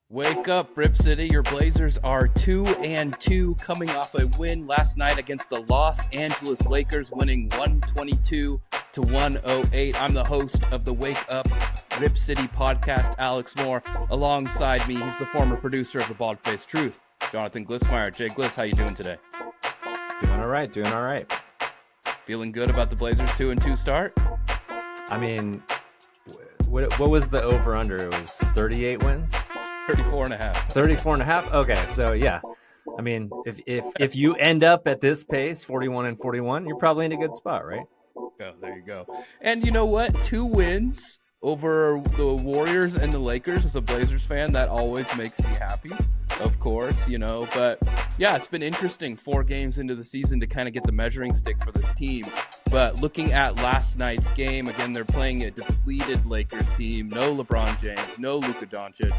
Wake up, RipCity. Your Blazers are 2-2, coming off a win last night against the Los Angeles Lakers, winning 122 to 108. I'm the host of the Wake Up RipCity podcast, Alex Moore. Alongside me, he's the former producer of The Bald-Faced Truth, Jonathan Glissmeyer. Jay Gliss, how you doing today? Doing all right. Feeling good about the Blazers 2-2 start? I mean, what was the over-under? It was 38 wins? 34 and a half. 34 and a half? Okay, so yeah. I mean, if you end up at this pace, 41 and 41, you're probably in a good spot, right? Oh, there you go. And you know what? 2 wins over the Warriors and the Lakers. As a Blazers fan, that always makes me happy, of course, you know. But yeah, it's been interesting 4 games into the season to kind of get the measuring stick for this team. But looking at last night's game, again, they're playing a depleted Lakers team. No LeBron James, no Luka Doncic.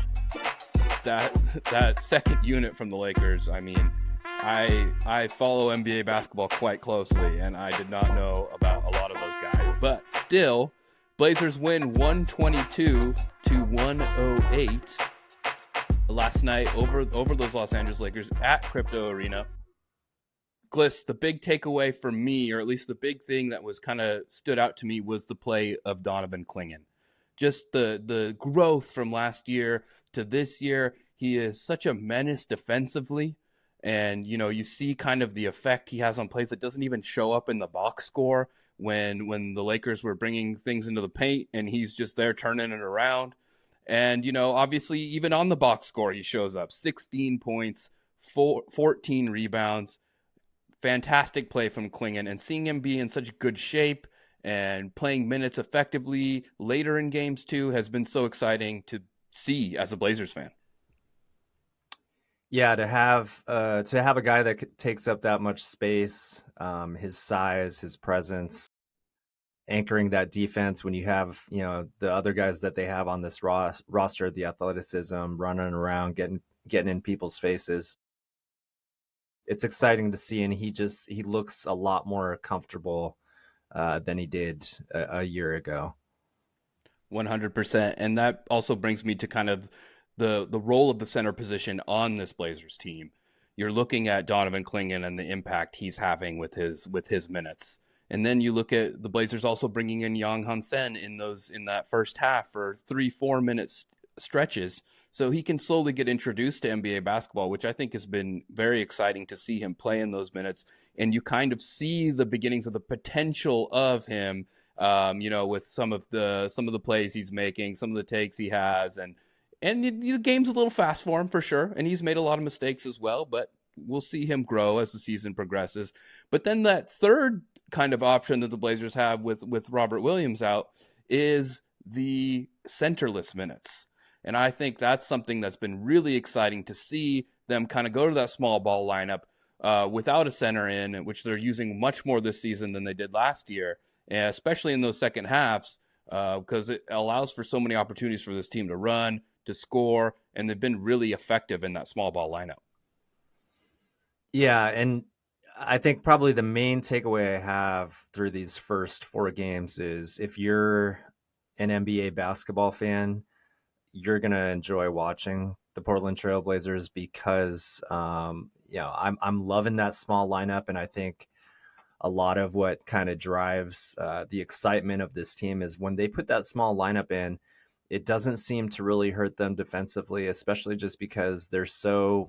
That second unit from the Lakers, I mean, I follow NBA basketball quite closely, and I did not know about a lot of those guys. But still, Blazers win 122 to 108 last night over those Los Angeles Lakers at Crypto Arena. Gliss, the big takeaway for me, or at least the big thing that was kind of stood out to me, was the play of Donovan Clingan. Just the growth from last year to this year. He is such a menace defensively. And, you know, you see kind of the effect he has on plays that doesn't even show up in the box score when the Lakers were bringing things into the paint and he's just there turning it around. And, you know, obviously even on the box score, he shows up 16 points, 14 rebounds, fantastic play from Clingan, and seeing him be in such good shape and playing minutes effectively later in games too has been so exciting to see as a Blazers fan. Yeah, to have a guy that takes up that much space, his size, his presence, anchoring that defense when you have, you know, the other guys that they have on this roster, the athleticism, running around, getting in people's faces. It's exciting to see, and he looks a lot more comfortable than he did a year ago. 100%. And that also brings me to kind of the role of the center position on this Blazers team. You're looking at Donovan Clingan and the impact he's having with his minutes. And then you look at the Blazers also bringing in Yang Hansen in that first half for 3-4 minute stretches. So he can slowly get introduced to NBA basketball, which I think has been very exciting to see him play in those minutes. And you kind of see the beginnings of the potential of him, you know, with some of the plays he's making, some of the takes he has, and the game's a little fast for him for sure. And he's made a lot of mistakes as well, but we'll see him grow as the season progresses. But then that third kind of option that the Blazers have with Robert Williams out is the centerless minutes. And I think that's something that's been really exciting to see them kind of go to that small ball lineup without a center in, which they're using much more this season than they did last year, and especially in those second halves, because it allows for so many opportunities for this team to run, to score, and they've been really effective in that small ball lineup. Yeah, and I think probably the main takeaway I have through these first 4 games is if you're an NBA basketball fan, you're going to enjoy watching the Portland Trail Blazers because, you know, I'm loving that small lineup. And I think a lot of what kind of drives the excitement of this team is when they put that small lineup in, it doesn't seem to really hurt them defensively, especially just because they're so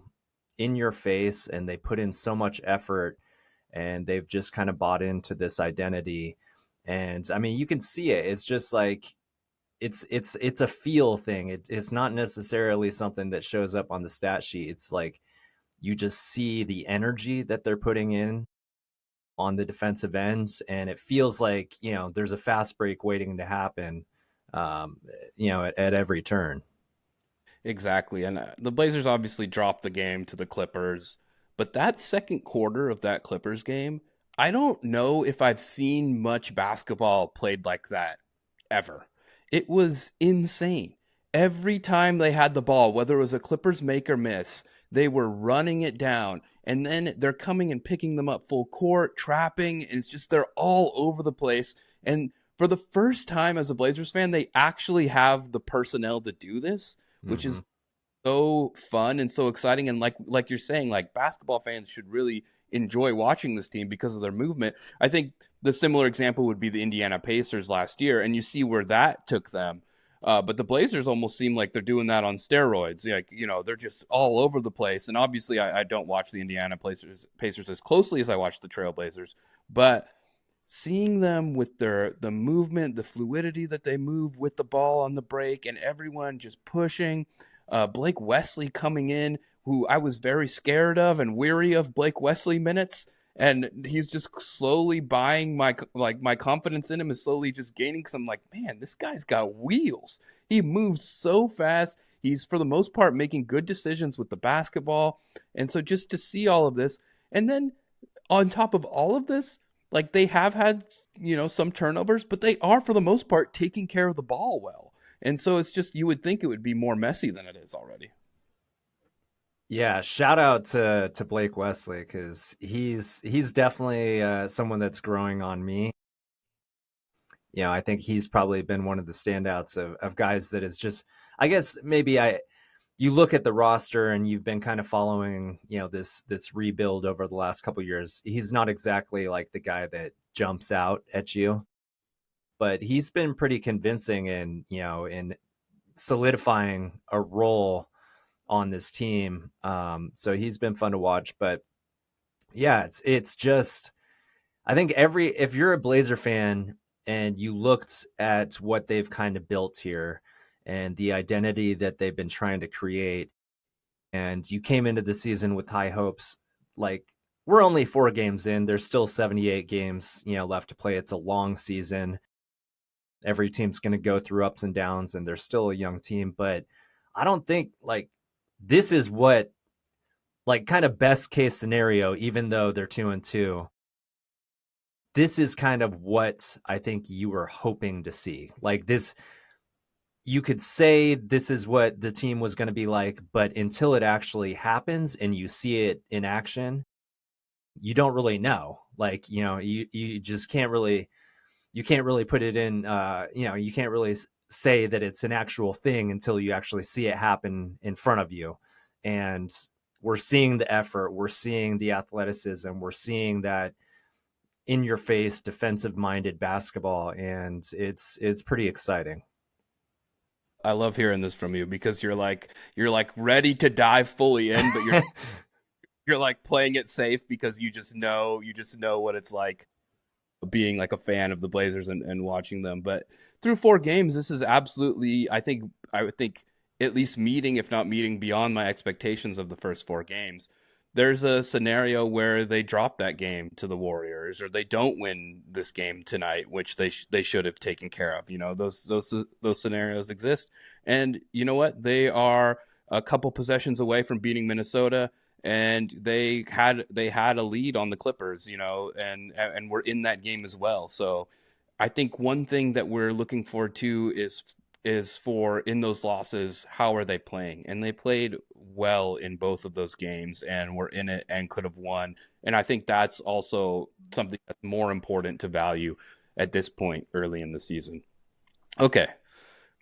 in your face and they put in so much effort and they've just kind of bought into this identity. And I mean, you can see it. It's just like, it's a feel thing. It's not necessarily something that shows up on the stat sheet. It's like, you just see the energy that they're putting in on the defensive ends. And it feels like, you know, there's a fast break waiting to happen, you know, at every turn. Exactly. And the Blazers obviously dropped the game to the Clippers, but that second quarter of that Clippers game, I don't know if I've seen much basketball played like that ever. It was insane. Every time they had the ball, whether it was a Clippers make or miss, they were running it down, and then they're coming and picking them up full court, trapping, and it's just they're all over the place. And for the first time as a Blazers fan, they actually have the personnel to do this, which Mm-hmm. is so fun and so exciting. And like you're saying, like basketball fans should really enjoy watching this team because of their movement. I think the similar example would be the Indiana Pacers last year, and you see where that took them. But the Blazers almost seem like they're doing that on steroids. Like, they're just all over the place. And obviously, I don't watch the Indiana Pacers as closely as I watch the Trailblazers, but seeing them with the movement, the fluidity that they move with the ball on the break, and everyone just pushing. Blake Wesley coming in, who I was very scared of and weary of Blake Wesley minutes, and he's just slowly buying my confidence in him is slowly just gaining. Some like, man, this guy's got wheels. He moves so fast. He's for the most part making good decisions with the basketball, and so just to see all of this, and then on top of all of this, like they have had, some turnovers, but they are for the most part taking care of the ball well. And so it's just, you would think it would be more messy than it is already. Yeah, shout out to Blake Wesley because he's definitely someone that's growing on me. I think he's probably been one of the standouts of guys that is just, I guess maybe you look at the roster and you've been kind of following, this rebuild over the last couple of years. He's not exactly like the guy that jumps out at you, but he's been pretty convincing in solidifying a role on this team. So he's been fun to watch, but yeah, it's just, I think if you're a Blazer fan and you looked at what they've kind of built here and the identity that they've been trying to create, and you came into the season with high hopes, like we're only 4 games in, there's still 78 games, left to play. It's a long season. Every team's going to go through ups and downs and they're still a young team, but I don't think like this is what like kind of best case scenario, even though they're 2-2, this is kind of what I think you were hoping to see. Like this, you could say this is what the team was going to be like, but until it actually happens and you see it in action, you don't really know. Like, you just you can't really put it in, you can't really say that it's an actual thing until you actually see it happen in front of you. And we're seeing the effort, we're seeing the athleticism, we're seeing that in your face defensive minded basketball, and it's pretty exciting. I love hearing this from you because you're like ready to dive fully in, but you're like playing it safe because you just know what it's like being like a fan of the Blazers and watching them. But through 4 games, this is absolutely, I would think at least meeting, if not meeting beyond my expectations of the first 4 games. There's a scenario where they drop that game to the Warriors, or they don't win this game tonight, which they should have taken care of. Those scenarios exist, and you know what? They are a couple possessions away from beating Minnesota, and they had a lead on the Clippers, and we're in that game as well. So I think one thing that we're looking forward to is for in those losses, how are they playing? And they played well in both of those games and were in it and could have won. And I think that's also something that's more important to value at this point early in the season. Okay,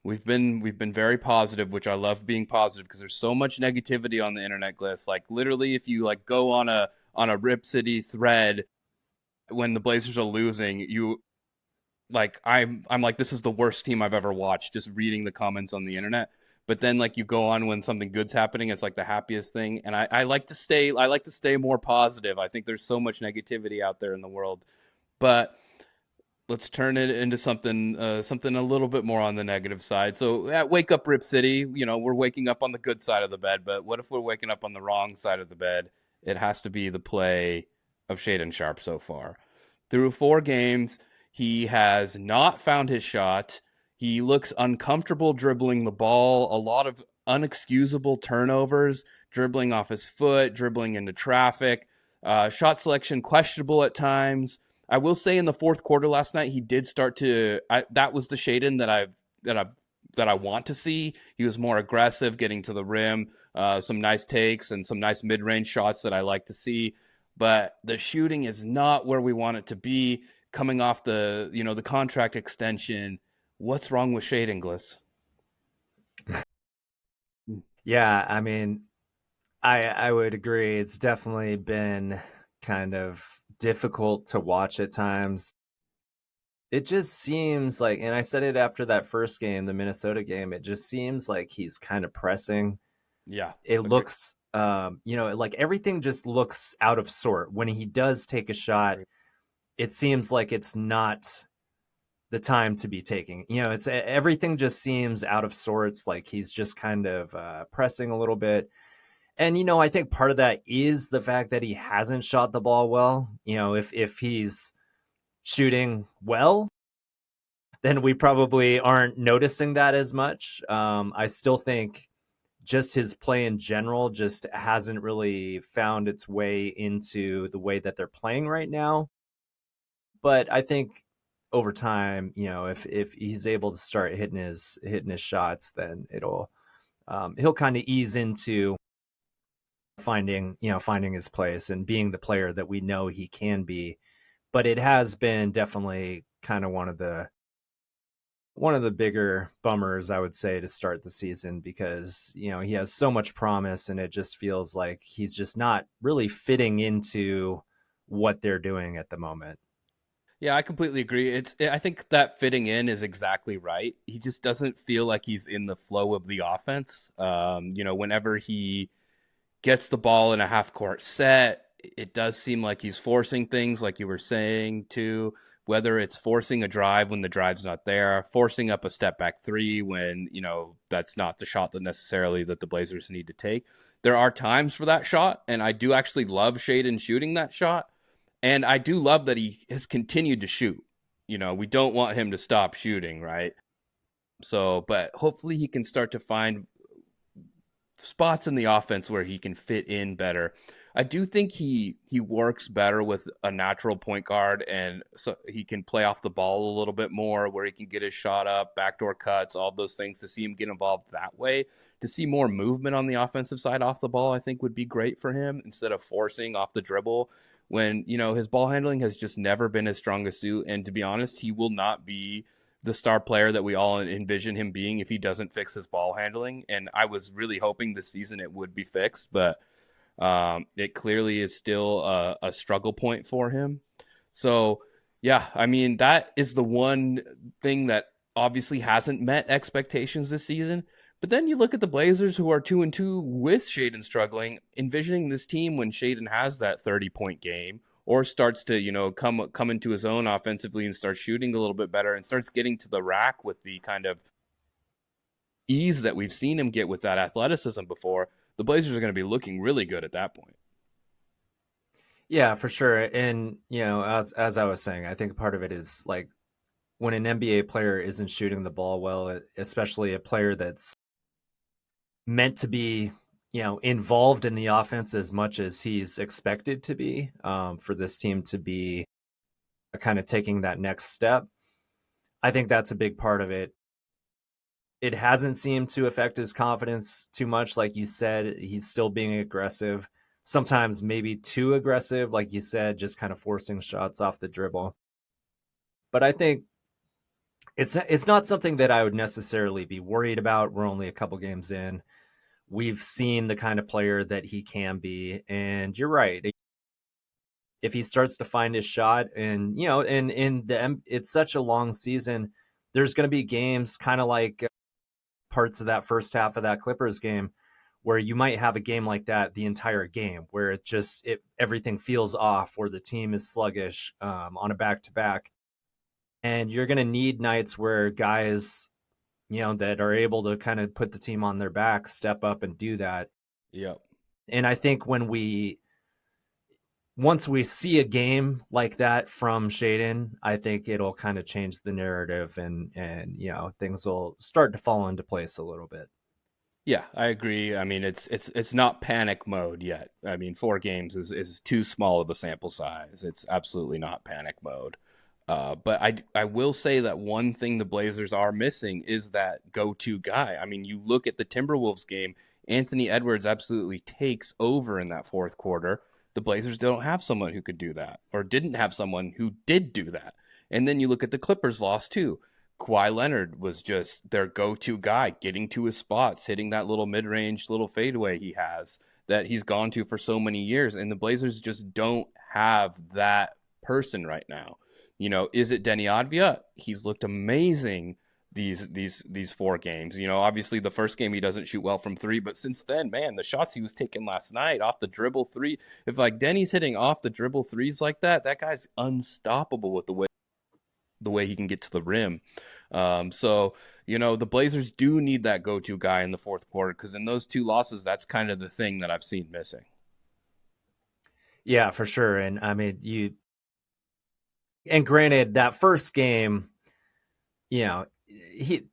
we've been very positive, which I love being positive because there's so much negativity on the internet, Gliss. Like literally, if you like go on a RipCity thread when the Blazers are losing, you like I'm like this is the worst team I've ever watched. Just reading the comments on the internet. But then like you go on when something good's happening, it's like the happiest thing. And I like to stay more positive. I think there's so much negativity out there in the world, but let's turn it into something a little bit more on the negative side. So at Wake Up Rip City, we're waking up on the good side of the bed, but what if we're waking up on the wrong side of the bed? It has to be the play of Shaden Sharp so far. Through 4 games, he has not found his shot. He looks uncomfortable dribbling the ball, a lot of unexcusable turnovers, dribbling off his foot, dribbling into traffic, shot selection questionable at times. I will say in the fourth quarter last night, he did start to. That was the Shaden that I want to see. He was more aggressive, getting to the rim, some nice takes and some nice mid range shots that I like to see. But the shooting is not where we want it to be. coming off the contract extension. What's wrong with Shade Inglis? Yeah, I mean, I would agree. It's definitely been kind of difficult to watch at times. It just seems like, and I said it after that first game, the Minnesota game, it just seems like he's kind of pressing. Yeah, It agree. looks, like everything just looks out of sort. When he does take a shot, Agree. it seems like it's not the time to be taking. It's everything just seems out of sorts. Like he's just kind of pressing a little bit. And I think part of that is the fact that he hasn't shot the ball well. If he's shooting well, then we probably aren't noticing that as much. I still think just his play in general just hasn't really found its way into the way that they're playing right now. But I think over time, if he's able to start hitting his shots, then he'll kind of ease into finding his place and being the player that we know he can be. But it has been definitely kind of one of the bigger bummers, I would say, to start the season, because he has so much promise and it just feels like he's just not really fitting into what they're doing at the moment. Yeah, I completely agree. I think that fitting in is exactly right. He just doesn't feel like he's in the flow of the offense. Whenever he gets the ball in a half court set, it does seem like he's forcing things, like you were saying, too. Whether it's forcing a drive when the drive's not there, forcing up a step back three when, that's not the shot that necessarily that the Blazers need to take. There are times for that shot, and I do actually love Shaden shooting that shot. And I do love that he has continued to shoot. We don't want him to stop shooting, right? So, but hopefully he can start to find spots in the offense where he can fit in better. I do think he works better with a natural point guard, and so he can play off the ball a little bit more, where he can get his shot up, backdoor cuts, all those things. To see him get involved that way, to see more movement on the offensive side off the ball, I think would be great for him, instead of forcing off the dribble. When his ball handling has just never been his strongest suit, and to be honest, he will not be the star player that we all envision him being if he doesn't fix his ball handling. And I was really hoping this season it would be fixed, but it clearly is still a struggle point for him. So, yeah, I mean, that is the one thing that obviously hasn't met expectations this season. But then you look at the Blazers, who are 2-2 with Shaden struggling, envisioning this team when Shaden has that 30-point game, or starts to come into his own offensively and starts shooting a little bit better and starts getting to the rack with the kind of ease that we've seen him get with that athleticism before. The Blazers are going to be looking really good at that point. Yeah, for sure. And as I was saying, I think part of it is like when an NBA player isn't shooting the ball well, especially a player that's meant to be involved in the offense as much as he's expected to be, for this team to be kind of taking that next step. I think that's a big part of it. It hasn't seemed to affect his confidence too much. Like you said, he's still being aggressive, sometimes maybe too aggressive, like you said, just kind of forcing shots off the dribble. But I think it's not something that I would necessarily be worried about. We're only a couple games in. We've seen the kind of player that he can be, and you're right. If he starts to find his shot, and and it's such a long season, there's going to be games kind of like parts of that first half of that Clippers game where you might have a game like that the entire game, where everything feels off, or the team is sluggish on a back to back, and you're going to need nights where guys that are able to kind of put the team on their back step up and do that. Yep. And I think once we see a game like that from Shaden, I think it'll kind of change the narrative, and things will start to fall into place a little bit. Yeah, I agree. I mean, it's not panic mode yet. I mean, 4 games is too small of a sample size. It's absolutely not panic mode. But I will say that one thing the Blazers are missing is that go-to guy. I mean, you look at the Timberwolves game, Anthony Edwards absolutely takes over in that fourth quarter. The Blazers don't have someone who could do that, or didn't have someone who did do that. And then you look at the Clippers loss too. Kawhi Leonard was just their go-to guy, getting to his spots, hitting that little mid-range little fadeaway he has that he's gone to for so many years. And the Blazers just don't have that person right now. Is it Denny Advia? He's looked amazing these 4 games. Obviously the first game he doesn't shoot well from 3, but since then, man, the shots he was taking last night off the dribble 3, if like Denny's hitting off the dribble threes like that guy's unstoppable with the way he can get to the rim. So the Blazers do need that go-to guy in the fourth quarter, because in those 2 losses, that's kind of the thing that I've seen missing. Yeah, for sure. And I mean, and granted, that first game,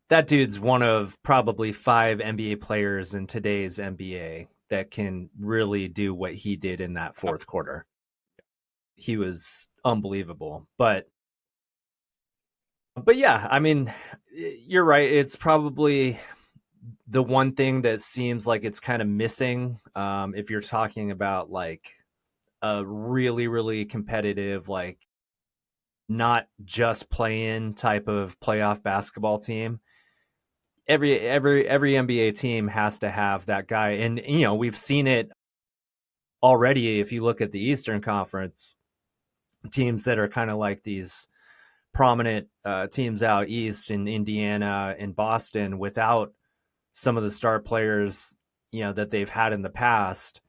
that dude's one of probably 5 NBA players in today's NBA that can really do what he did in that fourth quarter. He was unbelievable. But yeah, I mean, you're right. It's probably the one thing that seems like it's kind of missing, if you're talking about like a really, really competitive, like not just play-in type of playoff basketball team. Every NBA team has to have that guy, and we've seen it already. If you look at the Eastern Conference teams that are kind of like these prominent teams out east in Indiana and Boston, without some of the star players that they've had in the past,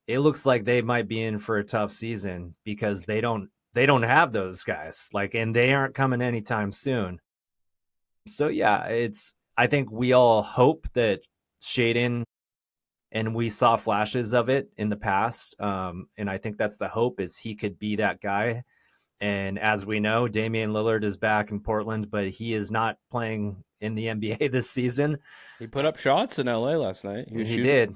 it looks like they might be in for a tough season, because they don't have those guys, and they aren't coming anytime soon. So yeah, I think we all hope that Shaedon, and we saw flashes of it in the past, and I think that's the hope, is he could be that guy. And as we know, Damian Lillard is back in Portland, but he is not playing in the NBA this season. He put up shots in LA last night. He did.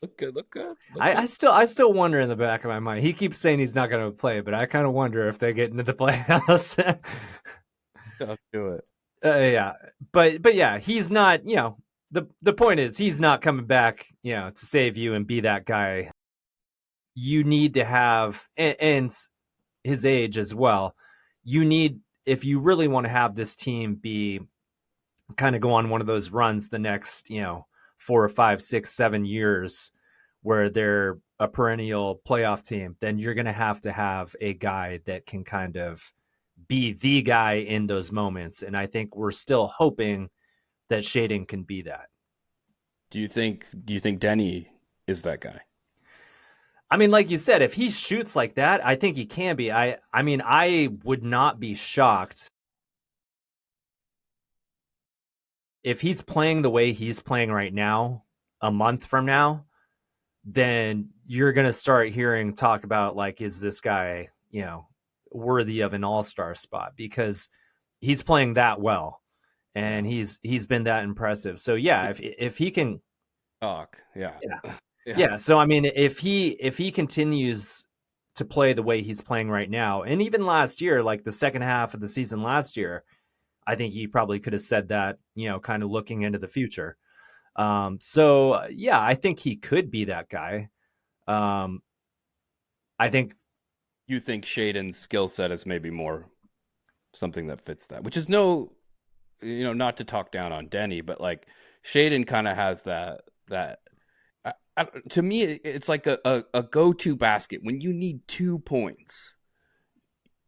Look good, look good. I still wonder in the back of my mind. He keeps saying he's not going to play, but I kind of wonder if they get into the playoffs. I'll do it. Yeah, but yeah, he's not. The point is, he's not coming back. To save you and be that guy. You need to have, and his age as well. You need, if you really want to have this team be kind of go on one of those runs the next 4 or 5, 6, 7 years, where they're a perennial playoff team, then you're going to have a guy that can kind of be the guy in those moments. And I think we're still hoping that Shaedon can be that. Do you think Denny is that guy? I mean, like you said, if he shoots like that, I think he can be. I mean, I would not be shocked if he's playing the way he's playing right now. A month from now, then you're going to start hearing talk about, like, is this guy, worthy of an all-star spot, because he's playing that well, and he's been that impressive. So yeah, if he can talk, yeah. Yeah. So I mean, if he continues to play the way he's playing right now, and even last year, like the second half of the season last year, I think he probably could have said that, kind of looking into the future. So yeah, I think he could be that guy. I think. You think Shaedon's skill set is maybe more something that fits that, which is not to talk down on Denny, but like Shaedon kind of has that. To me, it's like a go-to basket when you need 2 points.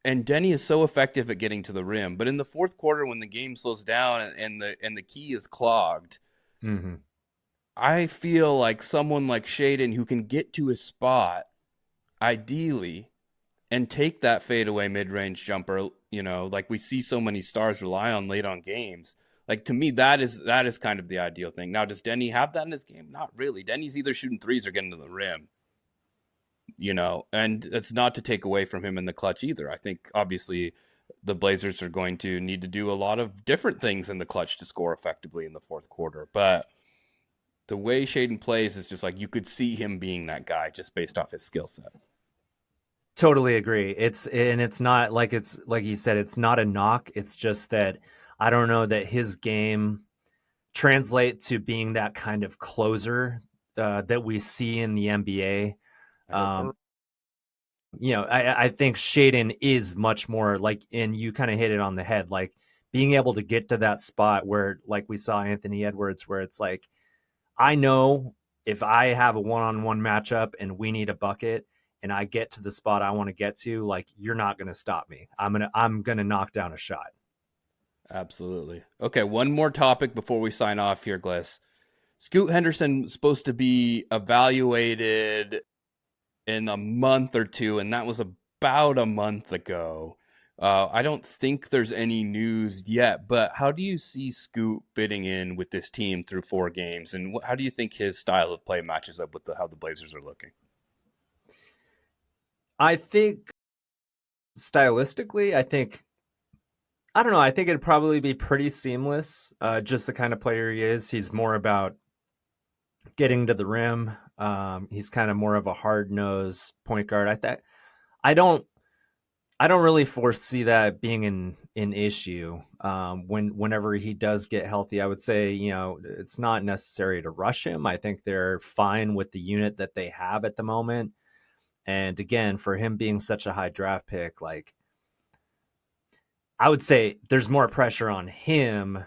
And Denny is so effective at getting to the rim, but in the fourth quarter, when the game slows down and the key is clogged, mm-hmm. I feel like someone like Shaedon, who can get to his spot, ideally, and take that fadeaway mid-range jumper, like we see so many stars rely on late on games. Like, to me, that is kind of the ideal thing. Now, does Denny have that in his game? Not really. Denny's either shooting threes or getting to the rim. And it's not to take away from him in the clutch either. I think, obviously, the Blazers are going to need to do a lot of different things in the clutch to score effectively in the fourth quarter. But the way Shaedon plays is just like, you could see him being that guy just based off his skill set. Totally agree. It's not like, it's like you said, it's not a knock. It's just that I don't know that his game translates to being that kind of closer that we see in the NBA. I think Shaden is much more like, and you kind of hit it on the head, like being able to get to that spot where, like we saw Anthony Edwards, where it's like, I know if I have a one-on-one matchup and we need a bucket and I get to the spot I want to get to, like, you're not going to stop me. I'm going to knock down a shot. Absolutely. Okay, one more topic before we sign off here, Gliss. Scoot Henderson supposed to be evaluated in a month or two, and that was about a month ago. I don't think there's any news yet, but how do you see Scoot fitting in with this team through 4 games, and how do you think his style of play matches up with how the Blazers are looking? I think stylistically, I don't know. I think it'd probably be pretty seamless. Just the kind of player he is. He's more about getting to the rim. He's kind of more of a hard nosed point guard. I don't I don't really foresee that being an issue. Whenever he does get healthy, I would say, it's not necessary to rush him. I think they're fine with the unit that they have at the moment. And again, for him being such a high draft pick, like, I would say there's more pressure on him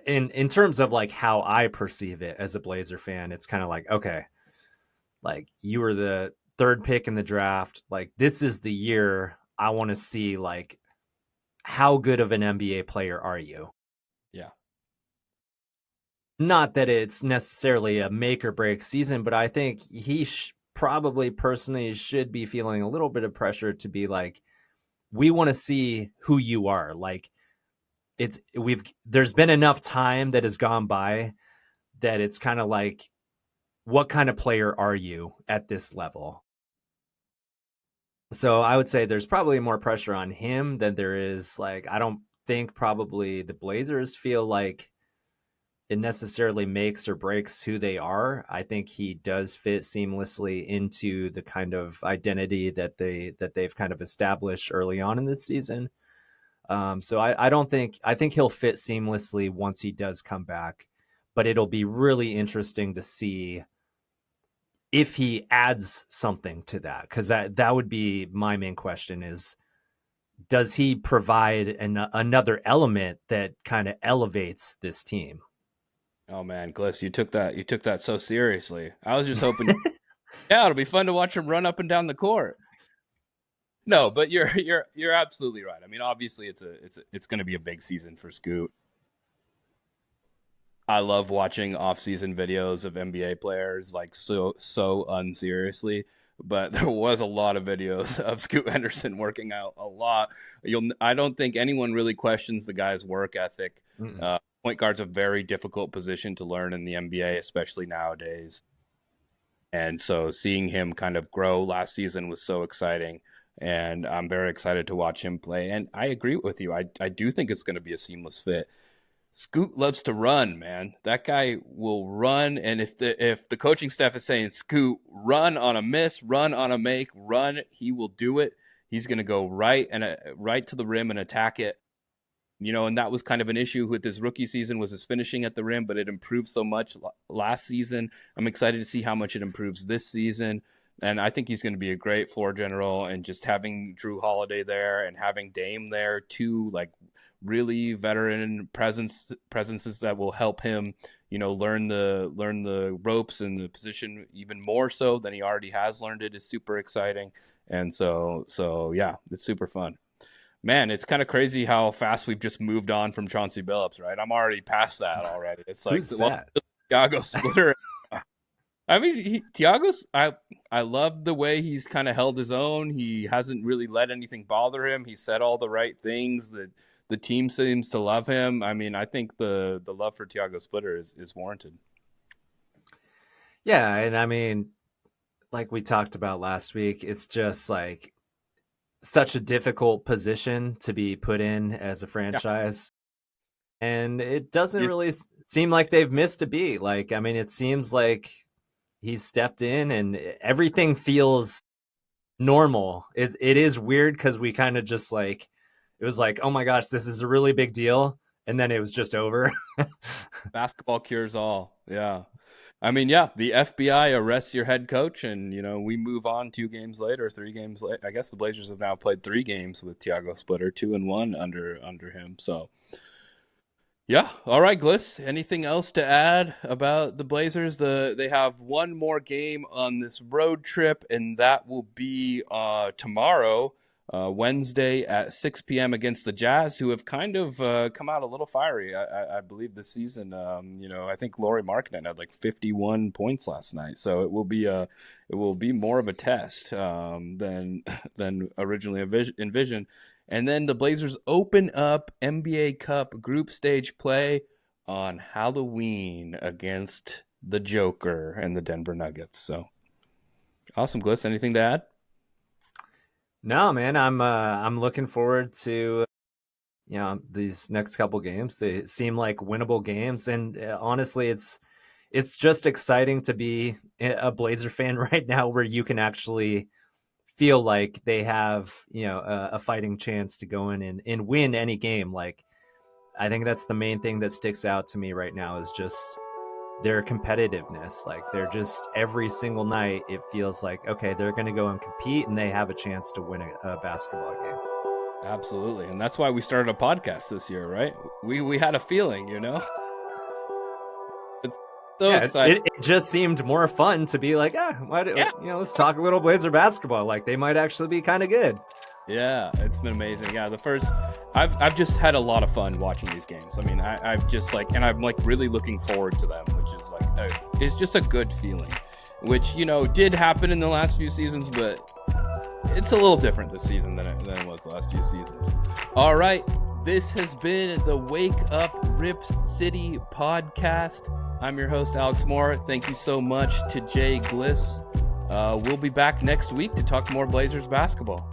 in terms of like how I perceive it as a Blazer fan. It's kind of like, okay, like, you were the third pick in the draft. Like, this is the year I want to see, like, how good of an NBA player are you? Yeah. Not that it's necessarily a make or break season, but I think he probably personally should be feeling a little bit of pressure to be like, we want to see who you are. Like, there's been enough time that has gone by that it's kind of like, what kind of player are you at this level? So I would say there's probably more pressure on him than there is, like, I don't think probably the Blazers feel like it necessarily makes or breaks who they are. I think he does fit seamlessly into the kind of identity that they've kind of established early on in this season. So I think he'll fit seamlessly once he does come back, but it'll be really interesting to see if he adds something to that, because that would be my main question: is, does he provide another element that kind of elevates this team? Oh man, Gliss, you took that so seriously. I was just hoping, yeah, it'll be fun to watch him run up and down the court. No, but you're absolutely right. I mean, obviously, it's going to be a big season for Scoot. I love watching off-season videos of NBA players, like, so unseriously. But there was a lot of videos of Scoot Henderson working out a lot. I don't think anyone really questions the guy's work ethic. Mm-mm. Point guard's a very difficult position to learn in the NBA, especially nowadays. And so seeing him kind of grow last season was so exciting. And I'm very excited to watch him play. And I agree with you. I do think it's going to be a seamless fit. Scoot loves to run, man. That guy will run, and if the coaching staff is saying, Scoot, run on a miss, run on a make, run, he will do it. He's going to go right to the rim and attack it. And that was kind of an issue with his rookie season, was his finishing at the rim, but it improved so much last season. I'm excited to see how much it improves this season. And I think he's going to be a great floor general, and just having Drew Holiday there and having Dame there, two like really veteran presences that will help him, learn the ropes and the position even more so than he already has learned it, is super exciting. And so yeah, it's super fun. Man, it's kind of crazy how fast we've just moved on from Chauncey Billups, right? I'm already past that already. It's like, Who's well, that? Thiago Splitter. I mean, Thiago's. I love the way he's kind of held his own. He hasn't really let anything bother him. He said all the right things. That the team seems to love him. I mean, I think the love for Thiago Splitter is warranted. Yeah, and I mean, like we talked about last week, it's just like such a difficult position to be put in as a Yeah. franchise. And it doesn't You, really seem like they've missed a beat. Like, I mean, it seems like he's stepped in and everything feels normal. It is weird because we kind of just like, it was like, oh my gosh, this is a really big deal. and then it was just over. Basketball cures all. Yeah. I mean, yeah, the FBI arrests your head coach, and we move on 3 games later. I guess the Blazers have now played 3 games with Tiago Splitter, 2-1 under him. So, yeah. All right, Gliss. Anything else to add about the Blazers? They have one more game on this road trip, and that will be tomorrow. Wednesday at 6 p.m. against the Jazz, who have kind of come out a little fiery, I believe, this season. I think Lauri Markkanen had like 51 points last night, so it will be more of a test than originally envisioned. And then the Blazers open up NBA Cup group stage play on Halloween against the Joker and the Denver Nuggets. So awesome, Gliss. Anything to add? No, man, I'm looking forward to these next couple games. They seem like winnable games, and honestly, it's just exciting to be a Blazer fan right now, where you can actually feel like they have a fighting chance to go in and win any game. Like, I think that's the main thing that sticks out to me right now is just their competitiveness. Like, they're just every single night it feels like, okay, they're going to go and compete and they have a chance to win a basketball game. Absolutely. And that's why we started a podcast this year, right? We had a feeling, it's so exciting. It just seemed more fun to be like, let's talk a little Blazer basketball. Like, they might actually be kind of good. Yeah, it's been amazing. Yeah, I've just had a lot of fun watching these games. I mean, I've just and I'm really looking forward to them, which is it's just a good feeling, which, did happen in the last few seasons, but it's a little different this season than it was the last few seasons. All right, this has been the Wake Up Rip City podcast. I'm your host, Alex Moore. Thank you so much to Jay Gliss. We'll be back next week to talk more Blazers basketball.